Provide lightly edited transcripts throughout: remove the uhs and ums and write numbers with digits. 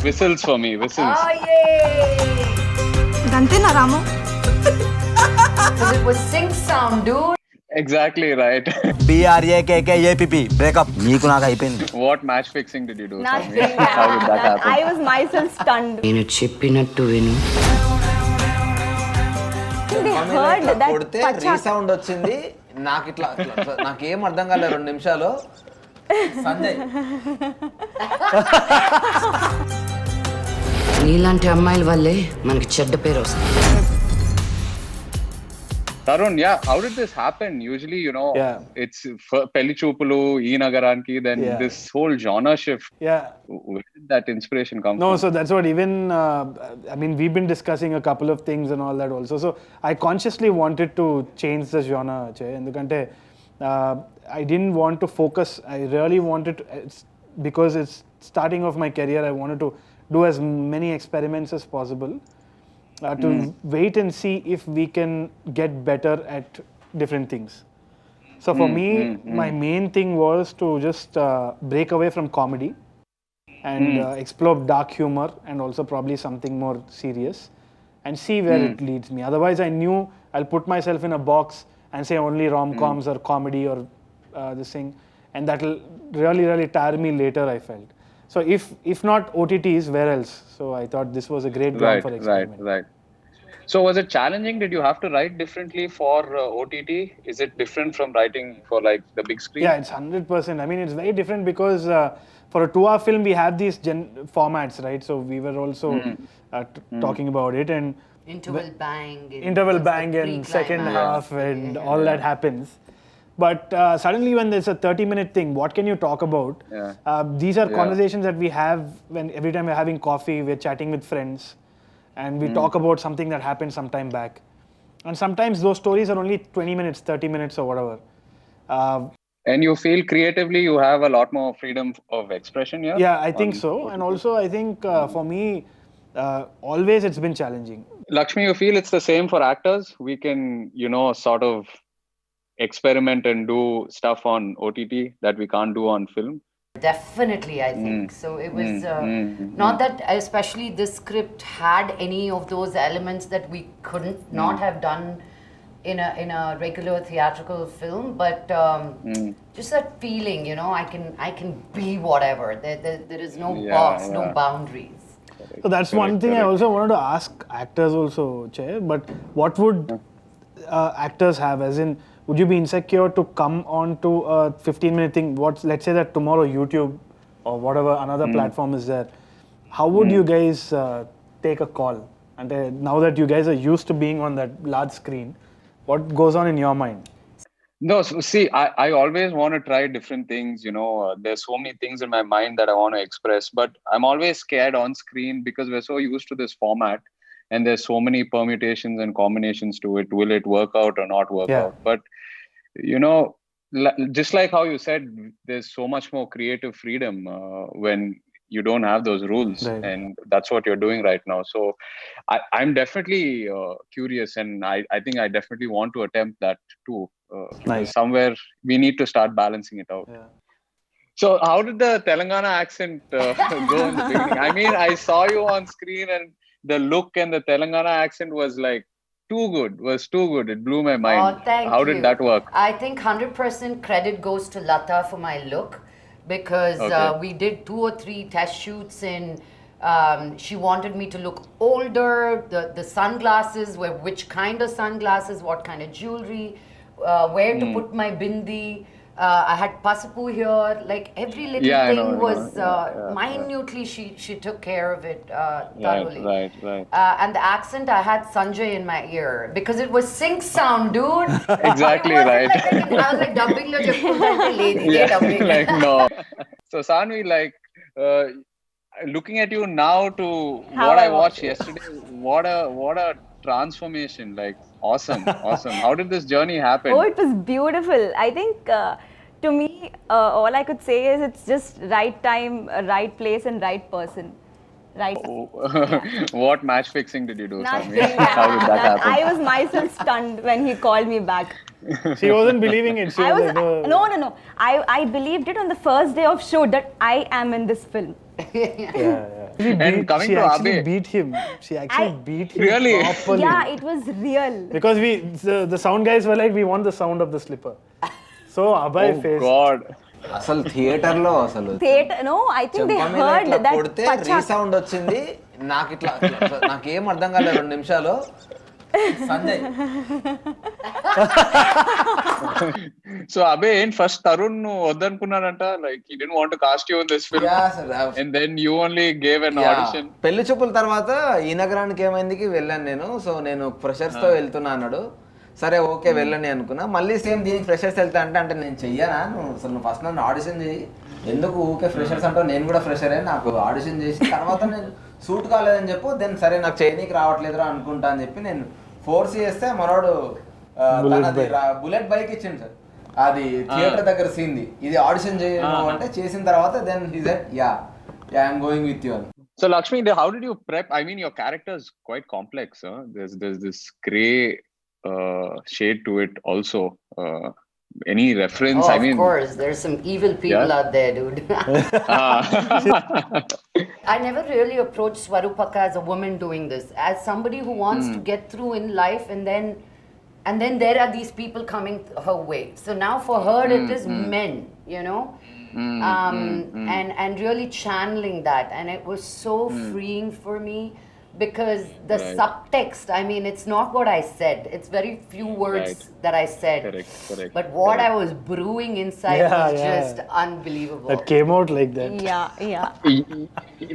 Whistles for me, whistles. Oh, yay! Gantena Ramu. Because it was sync sound, dude. Exactly right. BRAKKAPP breakup నీకు నాకు అయిపోయింది. What match fixing did you do? Nothing. Samir? How did that happen? I was myself stunned. నేను చెప్పినట్టు విను. They heard that కొడితే pachak. Resound వచ్చింది. నాకు ఇట్లా నాకేం అర్థం కాలేదు 2 నిమిషాలు. సంజయ్ నీలాంటి అమ్మాయిల వల్లే మనకి చెడ్డ పేరు వస్తుంది. Tarun, yeah, how did this happen? Usually, it's Pelli Choopulu, E Nagaranki, then this whole genre shift. Yeah. Where did that inspiration come from? No, so that's what even, we've been discussing a couple of things and all that also. So I consciously wanted to change the genre, ఎందుకంటే I didn't want to focus. I really wanted to, because it's starting off my career, I wanted to do as many experiments as possible. To wait and see if we can get better at different things. So for me, my main thing was to just break away from comedy and explore dark humor and also probably something more serious and see where it leads me. Otherwise, I knew I'll put myself in a box and say only rom-coms or comedy or this thing, and that'll really, really tire me later, I felt. So if not OTTs, where else? So I thought this was a great ground for experiment. Right. So was it challenging? Did you have to write differently for OTT? Is it different from writing for like the big screen? Yeah, it's 100%. I mean, it's very different because for a 2-hour film, we have these formats, right? So we were also talking about it, and Interval bang and second half and all that happens. But suddenly when there's a 30-minute thing, what can you talk about? These are conversations that we have when every time we're having coffee, we're chatting with friends, and we talk about something that happened some time back. And sometimes those stories are only 20 minutes, 30 minutes or whatever. And you feel creatively you have a lot more freedom of expression here? Yeah, I think so. And also I think for me, always it's been challenging. Lakshmi, you feel it's the same for actors? We can, sort of experiment and do stuff on OTT that we can't do on film? Definitely, I think. So it was not that especially this script had any of those elements that we couldn't not have done in a regular theatrical film, but just that feeling, I can be whatever. There is no box, no boundaries. So that's one thing I also wanted to ask actors also, Che, but what would actors have, as in, would you be insecure to come on to a 15-minute thing? Let's say that tomorrow YouTube or whatever another platform is there. How would you guys take a call? And now that you guys are used to being on that large screen, what goes on in your mind? No, so see, I always want to try different things. There's so many things in my mind that I want to express, but I'm always scared on screen because we're so used to this format. And there's so many permutations and combinations to it. Will it work out or not work out? But, just like how you said, there's so much more creative freedom when you don't have those rules. Right. And that's what you're doing right now. So I'm definitely curious, and I think I definitely want to attempt that too. Nice. Somewhere we need to start balancing it out. Yeah. So how did the Telangana accent go in the beginning? I mean, I saw you on screen and the look and the Telangana accent was like too good. It blew my mind. Oh, thank you. How did that work? I think 100% credit goes to Lata for my look, because we did 2 or 3 test shoots and she wanted me to look older. The sunglasses were which kind of sunglasses, what kind of jewelry, where to put my bindi. I had Pasipu here, like every little thing was minutely she took care of it thoroughly. Right. And the accent, I had Sanjay in my ear because it was sync sound, dude. Exactly right. I was like dubbing lo cheppukunta lady dubbing. Like no. So Sanvi, like looking at you now to what I watched yesterday, what a transformation! Like awesome. How did this journey happen? Oh, it was beautiful. I think to me, all I could say is it's just right time, right place, and right person. Right. What match fixing did you do, Nothing. Sami? How did that happen? I was myself stunned when he called me back. She wasn't believing it. She I was like, no. I believed it on the first day of shoot that I am in this film. And coming she to actually Abe. beat him. She actually beat him Really? properly. Yeah, it was real. Because the sound guys were like, we want the sound of the slipper. So Abhay Oh faced. God. అసలు theatre లో అసలు Theatre, no, I think they చెంప మీద heard ఇట్లా that కొడితే pachak. Resound వచ్చింది. నాకు ఇట్లా నాకేం అర్థం కాలేదు 2 నిమిషాలు. Sanjay So Abe, ain't first Tarun వద్దనుకున్నాడంట, like he didn't want to cast you in this film, and then you only gave an audition. పెళ్లి చూపుల తర్వాత ఈ నగరానికి ఏమైందికి వెళ్ళాను నేను. సో నేను ఫ్రెషర్స్ తో వెళ్తున్నా అన్నాడు. సరే ఓకే వెళ్ళని అనుకున్నా. మళ్ళీ సేమ్ దీనికి ఫ్రెషర్స్ వెళ్తా అంటే నేను చెయ్యనా, నువ్వు ఫస్ట్ నన్ను ఆడిషన్ చేయి, ఎందుకు ఊకే ఫ్రెషర్స్ అంటావు, నేను కూడా ఫ్రెషరే, నాకు ఆడిషన్ చేసి తర్వాత నేను సూట్ కాలేదని చెప్పు, దెన్ సరే నాకు చేయనీకి రావట్లేదురా అనుకుంటా అని చెప్పి నేను ఫోర్స్ చేస్తే మనోడు తనది బుల్లెట్ బైక్ ఇచ్చింది సార్. అది థియేటర్ దగ్గర సీన్ది, ఇది ఆడిషన్ చేయను అంటే చేసిన తర్వాత then he said yeah I'm going with you అని. So Lakshmi, how did you prep? I mean, your character is quite complex. There's this gray shade to it also. Any reference? Oh, I mean, of course, there's some evil people out there, dude. I never really approached Swarupaka as a woman doing this, as somebody who wants to get through in life, and then there are these people coming her way. So now for her, it is men, you know, and really channeling that, and it was so freeing for me. Because the subtext, I mean, it's not what I said. It's very few words that I said. Correct. But what I was brewing inside was just unbelievable. That came out like that. Yeah.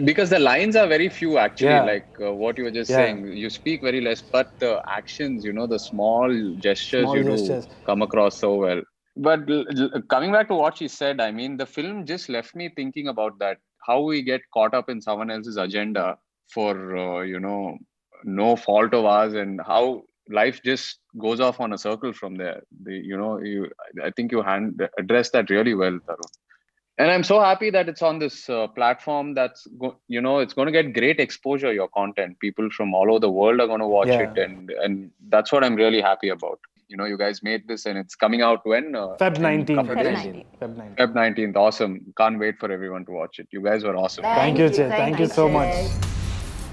Because the lines are very few actually, Yeah. like what you were just saying. You speak very less, but the actions, you know, the small gestures Small you gestures. do come across so well. But coming back to what she said, I mean, the film just left me thinking about that. How we get caught up in someone else's agenda for you know, no fault of ours, and how life just goes off on a circle from there. I think you addressed that really well, Tarun. And I'm so happy that it's on this platform that's it's going to get great exposure, your content. People from all over the world are going to watch it, and that's what I'm really happy about. You know, you guys made this, and it's coming out when? Feb 19th. Feb 19th. Feb 19th. Awesome. Can't wait for everyone to watch it. You guys were awesome. Thank you, Che. Thank you so much. Che.